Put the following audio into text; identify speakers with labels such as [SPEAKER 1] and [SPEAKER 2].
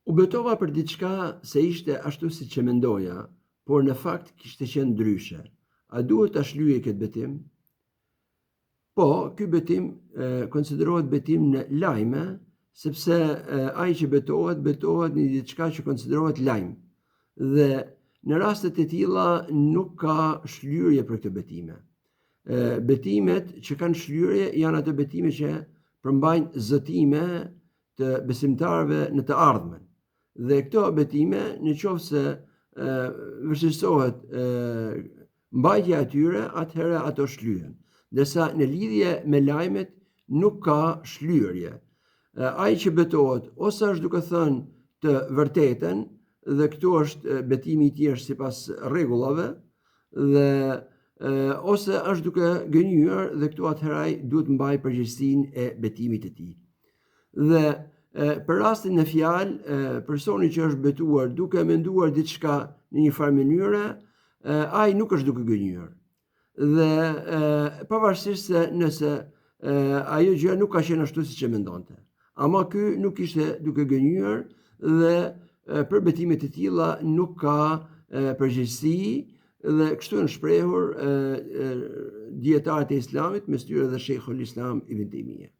[SPEAKER 1] U betova për diçka se ishte ashtu siç e mendoja, por në fakt kishte qenë ndryshe. A duhet ta shlyej këtë betim? Po, ky betim konsiderohet betim në lajme, sepse ai që betohet në diçka që konsiderohet lajm. Dhe në rastet e tilla nuk ka shlyerje për këtë betime. Betimet që kanë shlyerje janë ato betime që përmbajnë zëtime të besimtarëve në të ardhmen. Dhe këto betime, në qoftë se vështirësohet mbajtja e tyre, atëherë ato shlyhen. Ndërsa në lidhje me lajmet nuk ka shlyerje. Ai që betohet ose është duke thënë të vërtetën, dhe këtu është betimi i tij sipas rregullave, dhe ose është duke gënjur, dhe këtu atëherë ai duhet mbajë përgjegjësinë e betimit të tij. Dhe për rastin e fjalë, personi që është betuar duke menduar diçka në një farë mënyre, ai nuk është duke gënjur. Dhe pavarësisht se nëse ajo gjë nuk ka qenë ashtu siç e mendonte. Ama ky nuk ishte duke gënjur dhe për betimet e tilla nuk ka përgjegjësi, dhe kështu janë shprehur dietarët e Islamit, mes tyre dhe Sheikhul Islam Ibn Taymija.